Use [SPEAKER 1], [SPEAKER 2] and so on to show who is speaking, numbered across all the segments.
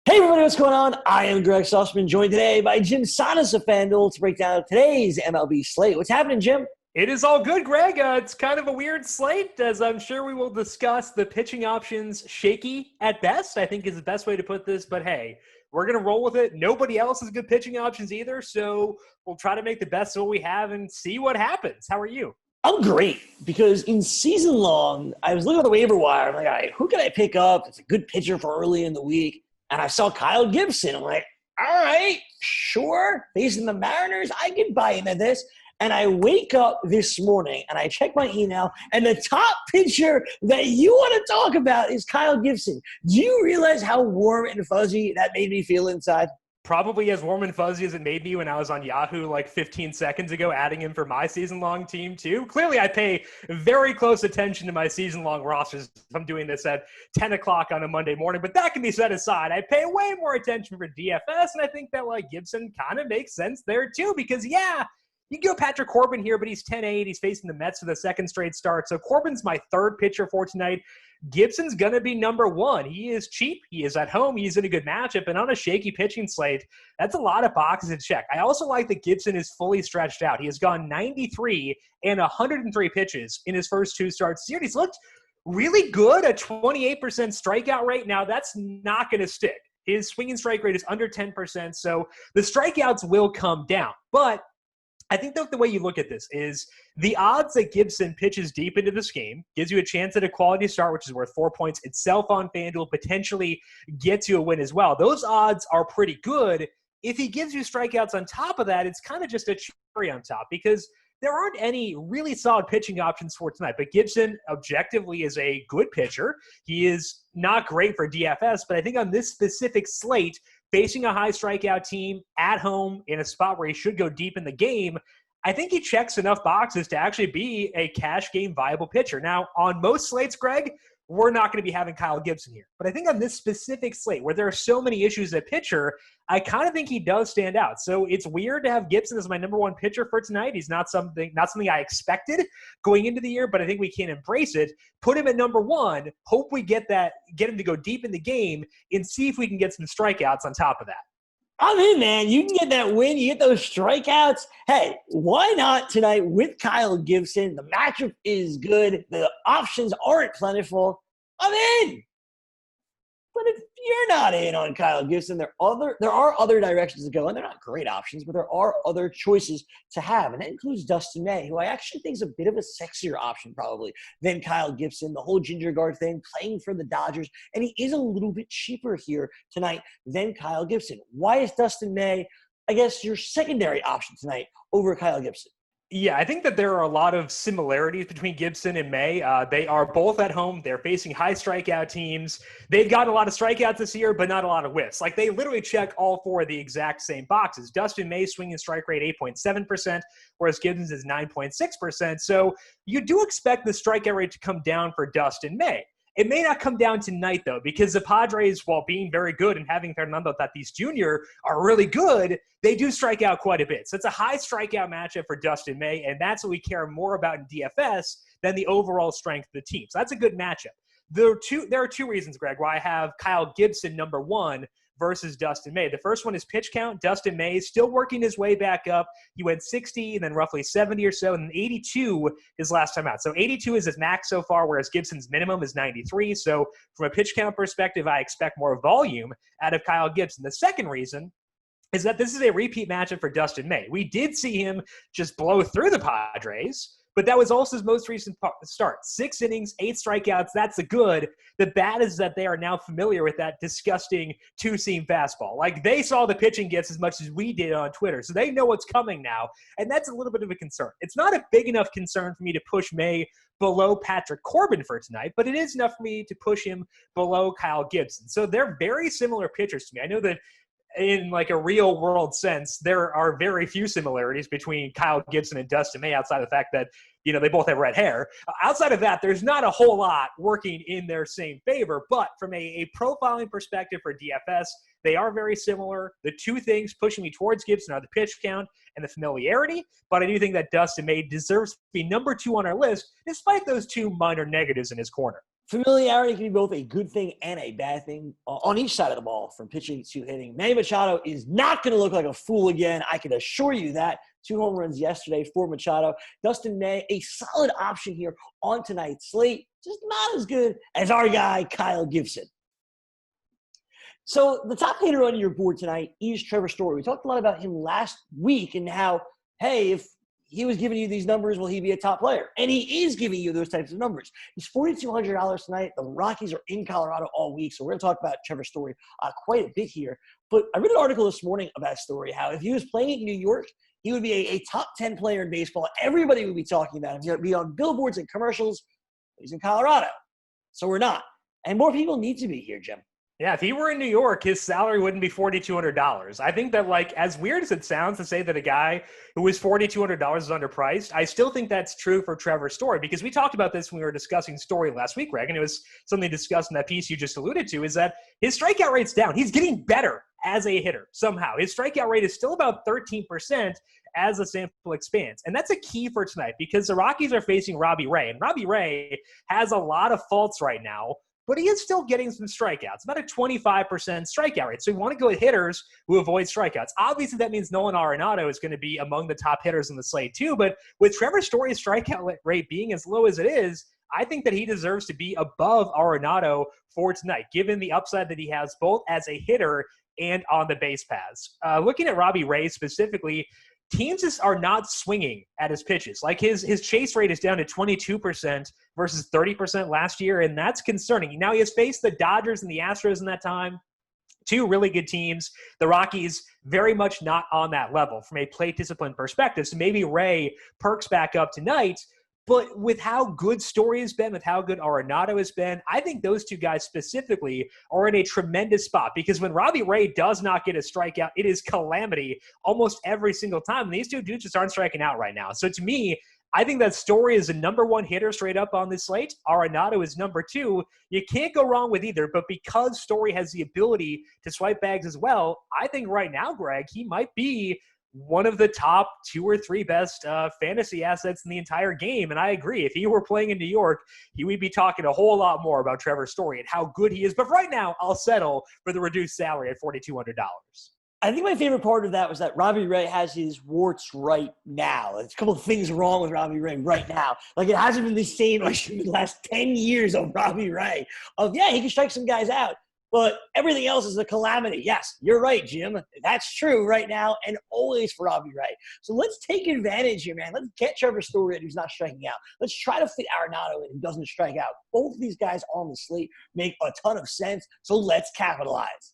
[SPEAKER 1] Hey everybody, what's going on? I am Gregg Sussman, joined today by Jim Sanas of FanDuel to break down today's MLB slate. What's happening, Jim?
[SPEAKER 2] It is all good, Greg. It's kind of a weird slate, as I'm sure we will discuss. The pitching options shaky at best, I think is the best way to put this. But hey, we're going to roll with it. Nobody else has good pitching options either, so we'll try to make the best of what we have and see what happens. How are you?
[SPEAKER 1] I'm great because in season long, I was looking at the waiver wire. I'm like, all right, who can I pick up? It's a good pitcher for early in the week. And I saw Kyle Gibson. I'm like, all right, sure. Facing the Mariners, I can buy into this. And I wake up this morning and I check my email, and the top pitcher that you want to talk about is Kyle Gibson. Do you realize how warm and fuzzy that made me feel inside?
[SPEAKER 2] Probably as warm and fuzzy as it made me when I was on Yahoo like 15 seconds ago, adding him for my season-long team too. Clearly, I pay very close attention to my season-long rosters if I'm doing this at 10 o'clock on a Monday morning, but that can be set aside. I pay way more attention for DFS, and I think that Gibson kind of makes sense there too because, yeah, you can go Patrick Corbin here, but he's 10-8. He's facing the Mets for the second straight start. So Corbin's my third pitcher for tonight. Gibson's going to be number one. He is cheap. He is at home. He's in a good matchup. And on a shaky pitching slate, that's a lot of boxes to check. I also like that Gibson is fully stretched out. He has gone 93 and 103 pitches in his first two starts this year. He's looked really good, a 28% strikeout rate. Now, that's not going to stick. His swing and strike rate is under 10%, so the strikeouts will come down. But I think that the way you look at this is the odds that Gibson pitches deep into this game gives you a chance at a quality start, which is worth 4 points itself on FanDuel, potentially gets you a win as well. Those odds are pretty good. If he gives you strikeouts on top of that, it's kind of just a cherry on top because there aren't any really solid pitching options for tonight. But Gibson objectively is a good pitcher. He is not great for DFS, but I think on this specific slate, facing a high strikeout team at home in a spot where he should go deep in the game, I think he checks enough boxes to actually be a cash game viable pitcher. Now, on most slates, Greg, we're not going to be having Kyle Gibson here. But I think on this specific slate where there are so many issues at pitcher, I kind of think he does stand out. So it's weird to have Gibson as my number one pitcher for tonight. He's not something I expected going into the year, but I think we can embrace it. Put him at number one, hope we get him to go deep in the game, and see if we can get some strikeouts on top of that.
[SPEAKER 1] I'm in, man. You can get that win. You get those strikeouts. Hey, why not tonight with Kyle Gibson? The matchup is good. The options aren't plentiful. I'm in. But if you're not in on Kyle Gibson, there are other directions to go, and they're not great options, but there are other choices to have, and that includes Dustin May, who I actually think is a bit of a sexier option probably than Kyle Gibson. The whole ginger guard thing, playing for the Dodgers, and he is a little bit cheaper here tonight than Kyle Gibson. Why is Dustin May, I guess, your secondary option tonight over Kyle Gibson?
[SPEAKER 2] Yeah, I think that there are a lot of similarities between Gibson and May. They are both at home. They're facing high strikeout teams. They've gotten a lot of strikeouts this year, but not a lot of whiffs. They literally check all four of the exact same boxes. Dustin May's swing and strike rate 8.7%, whereas Gibson's is 9.6%. So you do expect the strikeout rate to come down for Dustin May. It may not come down tonight, though, because the Padres, while being very good and having Fernando Tatis Jr. are really good, they do strike out quite a bit. So it's a high strikeout matchup for Dustin May, and that's what we care more about in DFS than the overall strength of the team. So that's a good matchup. There are two reasons, Greg, why I have Kyle Gibson number one versus Dustin May. The first one is pitch count. Dustin May is still working his way back up. He went 60 and then roughly 70 or so, and then 82 his last time out. So 82 is his max so far, whereas Gibson's minimum is 93. So from a pitch count perspective, I expect more volume out of Kyle Gibson. The second reason is that this is a repeat matchup for Dustin May. We did see him just blow through the Padres, but that was also his most recent start. 6 innings, 8 strikeouts. That's the good. The bad is that they are now familiar with that disgusting two-seam fastball. They saw the pitching gets as much as we did on Twitter, so they know what's coming now, and that's a little bit of a concern. It's not a big enough concern for me to push May below Patrick Corbin for tonight, but it is enough for me to push him below Kyle Gibson. So they're very similar pitchers to me. I know that in a real world sense, there are very few similarities between Kyle Gibson and Dustin May outside of the fact that, they both have red hair. Outside of that, there's not a whole lot working in their same favor. But from a profiling perspective for DFS, they are very similar. The two things pushing me towards Gibson are the pitch count and the familiarity. But I do think that Dustin May deserves to be number 2 on our list, despite those two minor negatives in his corner.
[SPEAKER 1] Familiarity can be both a good thing and a bad thing on each side of the ball, from pitching to hitting. Manny Machado is not going to look like a fool again. I can assure you that. 2 home runs yesterday for Machado. Dustin May, a solid option here on tonight's slate. Just not as good as our guy, Kyle Gibson. So the top hitter on your board tonight is Trevor Story. We talked a lot about him last week and how, hey, if he was giving you these numbers, will he be a top player? And he is giving you those types of numbers. He's $4,200 tonight. The Rockies are in Colorado all week, so we're going to talk about Trevor Story quite a bit here. But I read an article this morning about Story, how if he was playing in New York, he would be a top 10 player in baseball. Everybody would be talking about him. He would be on billboards and commercials. He's in Colorado, so we're not. And more people need to be here, Jim.
[SPEAKER 2] Yeah, if he were in New York, his salary wouldn't be $4,200. I think that, like, as weird as it sounds to say that a guy who is $4,200 is underpriced, I still think that's true for Trevor Story, because we talked about this when we were discussing Story last week, Greg, and it was something discussed in that piece you just alluded to, is that his strikeout rate's down. He's getting better as a hitter somehow. His strikeout rate is still about 13% as the sample expands. And that's a key for tonight, because the Rockies are facing Robbie Ray, and Robbie Ray has a lot of faults right now, but he is still getting some strikeouts, about a 25% strikeout rate. So you want to go with hitters who avoid strikeouts. Obviously, that means Nolan Arenado is going to be among the top hitters in the slate too. But with Trevor Story's strikeout rate being as low as it is, I think that he deserves to be above Arenado for tonight, given the upside that he has both as a hitter and on the base paths. Looking at Robbie Ray specifically, teams just are not swinging at his pitches. Like his chase rate is down to 22% versus 30% last year, and that's concerning. Now he has faced the Dodgers and the Astros in that time, 2 really good teams. The Rockies very much not on that level from a plate discipline perspective. So maybe Ray perks back up tonight. But with how good Story has been, with how good Arenado has been, I think those 2 guys specifically are in a tremendous spot, because when Robbie Ray does not get a strikeout, it is calamity almost every single time. And these 2 dudes just aren't striking out right now. So to me, I think that Story is the number 1 hitter straight up on this slate. Arenado is number 2. You can't go wrong with either, but because Story has the ability to swipe bags as well, I think right now, Greg, he might be one of the top 2 or 3 best fantasy assets in the entire game. And I agree. If he were playing in New York, he would be talking a whole lot more about Trevor Story and how good he is. But right now, I'll settle for the reduced salary at $4,200.
[SPEAKER 1] I think my favorite part of that was that Robbie Ray has his warts right now. There's a couple of things wrong with Robbie Ray right now. Like, it hasn't been the same issue the last 10 years of Robbie Ray. Yeah, he can strike some guys out, but everything else is a calamity. Yes, you're right, Jim. That's true right now and always for Robbie Ray. So let's take advantage here, man. Let's get Trevor Story in who's not striking out. Let's try to fit Arenado in who doesn't strike out. Both of these guys on the slate make a ton of sense, so let's capitalize.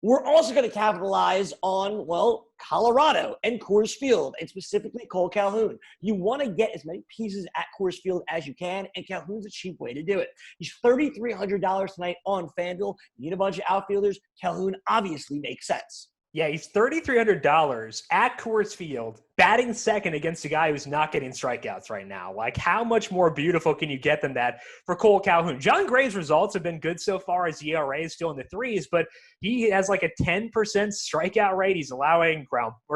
[SPEAKER 1] We're also going to capitalize on, well, Colorado and Coors Field, and specifically Cole Calhoun. You want to get as many pieces at Coors Field as you can, and Calhoun's a cheap way to do it. He's $3,300 tonight on FanDuel. You need a bunch of outfielders. Calhoun obviously makes sense.
[SPEAKER 2] Yeah, he's $3,300 at Coors Field, batting second against a guy who's not getting strikeouts right now. Like, how much more beautiful can you get than that for Cole Calhoun? John Gray's results have been good so far. His ERA is still in the 3s, but he has like a 10% strikeout rate. He's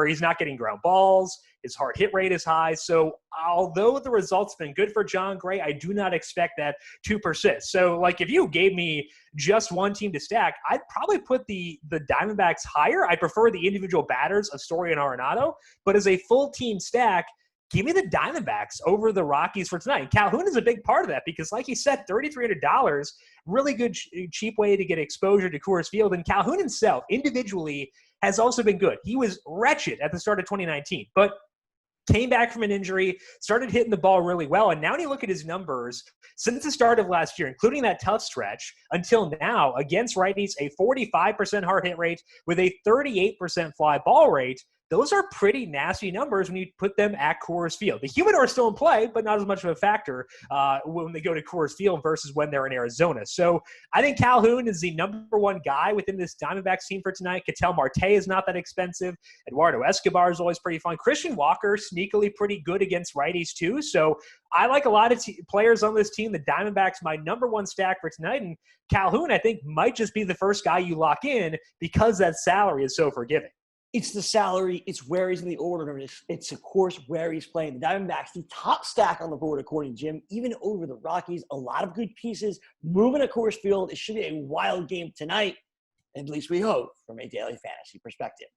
[SPEAKER 2] he's not getting ground balls. His hard hit rate is high. So although the results have been good for John Gray, I do not expect that to persist. So, like, if you gave me just one team to stack, I'd probably put the Diamondbacks higher. I prefer the individual batters of Story and Arenado, but as a full team stack, give me the Diamondbacks over the Rockies for tonight. Calhoun is a big part of that because, like you said, $3,300, really good, cheap way to get exposure to Coors Field. And Calhoun himself, individually, has also been good. He was wretched at the start of 2019, but came back from an injury, started hitting the ball really well, and now when you look at his numbers since the start of last year, including that tough stretch until now, against righties, a 45% hard hit rate with a 38% fly ball rate. Those are pretty nasty numbers when you put them at Coors Field. The humidor is still in play, but not as much of a factor when they go to Coors Field versus when they're in Arizona. So I think Calhoun is the number 1 guy within this Diamondbacks team for tonight. Ketel Marte is not that expensive. Eduardo Escobar is always pretty fun. Christian Walker, sneakily pretty good against righties too. So I like a lot of players on this team. The Diamondbacks, my number 1 stack for tonight. And Calhoun, I think, might just be the first guy you lock in because that salary is so forgiving.
[SPEAKER 1] It's the salary. It's where he's in the order. It's of course, where he's playing. The Diamondbacks, the top stack on the board, according to Jim, even over the Rockies. A lot of good pieces moving at Coors Field. It should be a wild game tonight, at least we hope, from a daily fantasy perspective.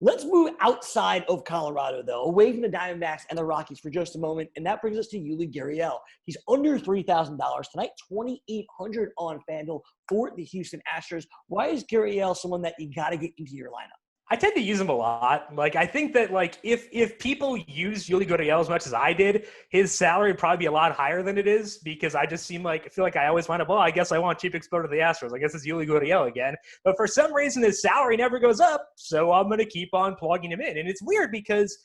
[SPEAKER 1] Let's move outside of Colorado, though, away from the Diamondbacks and the Rockies for just a moment, and that brings us to Yuli Gurriel. He's under $3,000 tonight, $2,800 on FanDuel for the Houston Astros. Why is Gurriel someone that you got to get into your lineup?
[SPEAKER 2] I tend to use him a lot. Like, I think that, like, if people use Yuli Gurriel as much as I did, his salary would probably be a lot higher than it is, because I just feel like I always wind up, well, I guess I want cheap exposure to the Astros. I guess it's Yuli Gurriel again. But for some reason, his salary never goes up, so I'm going to keep on plugging him in. And it's weird because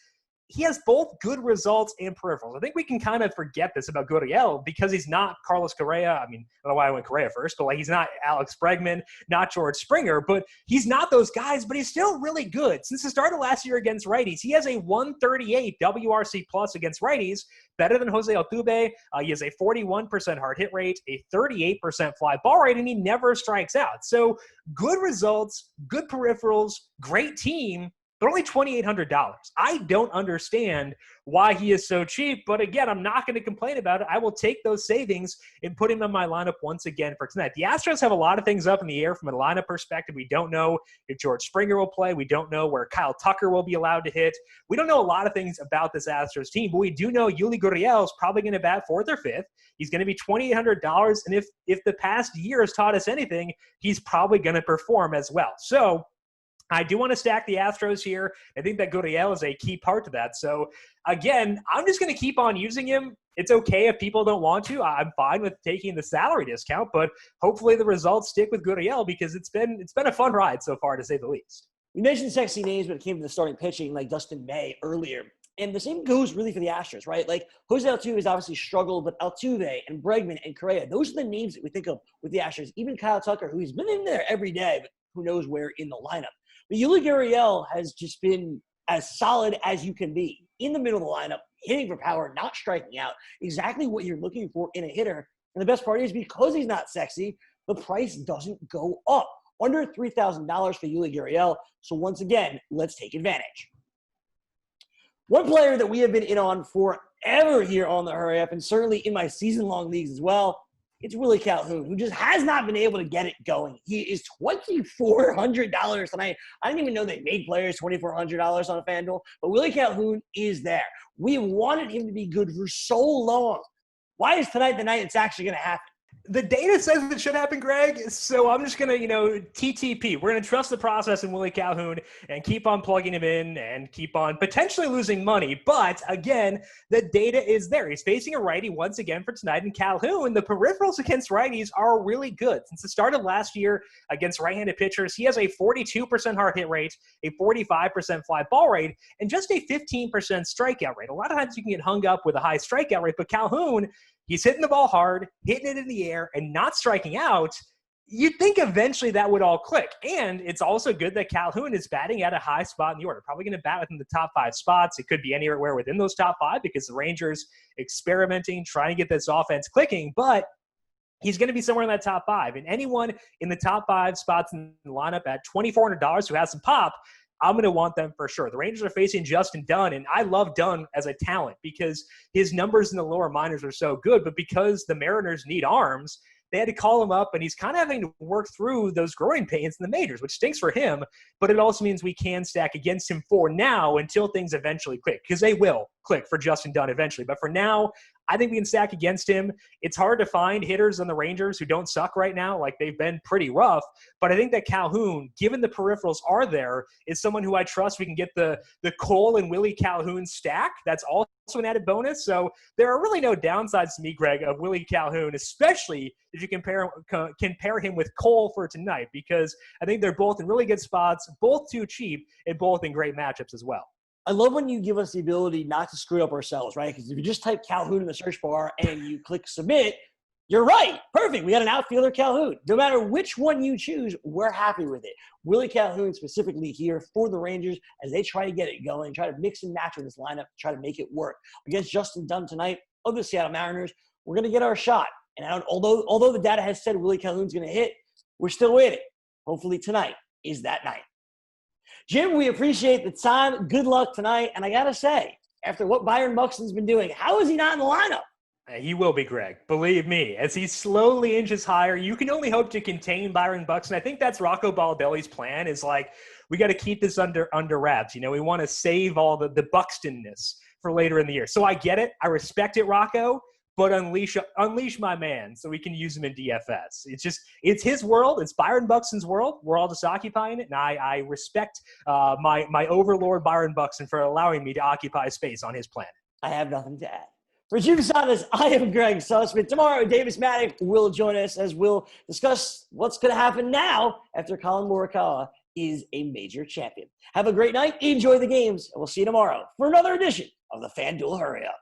[SPEAKER 2] he has both good results and peripherals. I think we can kind of forget this about Gurriel because he's not Carlos Correa. I mean, I don't know why I went Correa first, but like, he's not Alex Bregman, not George Springer, but he's not those guys, but he's still really good. Since the start of last year against righties, he has a 138 WRC plus against righties, better than Jose Altuve. He has a 41% hard hit rate, a 38% fly ball rate, and he never strikes out. So good results, good peripherals, great team, but only $2,800. I don't understand why he is so cheap, but again, I'm not going to complain about it. I will take those savings and put him in my lineup once again for tonight. The Astros have a lot of things up in the air from a lineup perspective. We don't know if George Springer will play. We don't know where Kyle Tucker will be allowed to hit. We don't know a lot of things about this Astros team, but we do know Yuli Gurriel is probably going to bat fourth or fifth. He's going to be $2,800, and if the past year has taught us anything, he's probably going to perform as well. So I do want to stack the Astros here. I think that Gurriel is a key part to that. So, again, I'm just going to keep on using him. It's okay if people don't want to. I'm fine with taking the salary discount, but hopefully the results stick with Gurriel because it's been a fun ride so far, to say the least.
[SPEAKER 1] We mentioned sexy names when it came to the starting pitching, like Dustin May earlier. And the same goes really for the Astros, right? Like, Jose Altuve has obviously struggled, but Altuve and Bregman and Correa, those are the names that we think of with the Astros. Even Kyle Tucker, who's been in there every day, but who knows where in the lineup. But Yuli Gurriel has just been as solid as you can be in the middle of the lineup, hitting for power, not striking out, exactly what you're looking for in a hitter. And the best part is because he's not sexy, the price doesn't go up. Under $3,000 for Yuli Gurriel. So once again, let's take advantage. One player that we have been in on forever here on the Hurry Up, and certainly in my season-long leagues as well, it's Willie Calhoun, who just has not been able to get it going. He is $2,400 tonight. I didn't even know they made players $2,400 on FanDuel, but Willie Calhoun is there. We wanted him to be good for so long. Why is tonight the night it's actually going to happen?
[SPEAKER 2] The data says it should happen, Greg, so I'm just going to, TTP. We're going to trust the process in Willie Calhoun and keep on plugging him in and keep on potentially losing money. But, again, the data is there. He's facing a righty once again for tonight, and Calhoun, the peripherals against righties are really good. Since the start of last year against right-handed pitchers, he has a 42% hard hit rate, a 45% fly ball rate, and just a 15% strikeout rate. A lot of times you can get hung up with a high strikeout rate, but Calhoun, he's hitting the ball hard, hitting it in the air, and not striking out. You'd think eventually that would all click. And it's also good that Calhoun is batting at a high spot in the order. Probably going to bat within the top 5 spots. It could be anywhere within those top 5 because the Rangers experimenting, trying to get this offense clicking. But he's going to be somewhere in that top 5. And anyone in the top 5 spots in the lineup at $2,400 who has some pop, I'm going to want them for sure. The Rangers are facing Justin Dunn, and I love Dunn as a talent because his numbers in the lower minors are so good, but because the Mariners need arms, they had to call him up, and he's kind of having to work through those growing pains in the majors, which stinks for him, but it also means we can stack against him for now until things eventually click, because they will click for Justin Dunn eventually. But for now, I think we can stack against him. It's hard to find hitters on the Rangers who don't suck right now. Like, they've been pretty rough. But I think that Calhoun, given the peripherals are there, is someone who I trust we can get the Cole and Willie Calhoun stack. That's also an added bonus. So there are really no downsides to me, Greg, of Willie Calhoun, especially if you compare him with Cole for tonight, because I think they're both in really good spots, both too cheap, and both in great matchups as well.
[SPEAKER 1] I love when you give us the ability not to screw up ourselves, right? Because if you just type Calhoun in the search bar and you click submit, you're right. Perfect. We got an outfielder Calhoun. No matter which one you choose, we're happy with it. Willie Calhoun specifically here for the Rangers as they try to get it going, try to mix and match with this lineup, try to make it work. Against Justin Dunn tonight of the Seattle Mariners, we're going to get our shot. And although the data has said Willie Calhoun's going to hit, we're still waiting. Hopefully tonight is that night. Jim, we appreciate the time. Good luck tonight. And I got to say, after what Byron Buxton's been doing, how is he not in the lineup?
[SPEAKER 2] He will be, Greg. Believe me, as he slowly inches higher, you can only hope to contain Byron Buxton. I think that's Rocco Baldelli's plan is like, we got to keep this under wraps. You know, we want to save all the Buxtonness for later in the year. So I get it. I respect it, Rocco, but unleash my man so we can use him in DFS. It's his world. It's Byron Buxton's world. We're all just occupying it. And I respect my overlord, Byron Buxton, for allowing me to occupy space on his planet.
[SPEAKER 1] I have nothing to add. For Jim Saunders, I am Gregg Sussman. Tomorrow, Davis Maddock will join us as we'll discuss what's going to happen now after Colin Morikawa is a major champion. Have a great night. Enjoy the games, and we'll see you tomorrow for another edition of the FanDuel Hurry Up.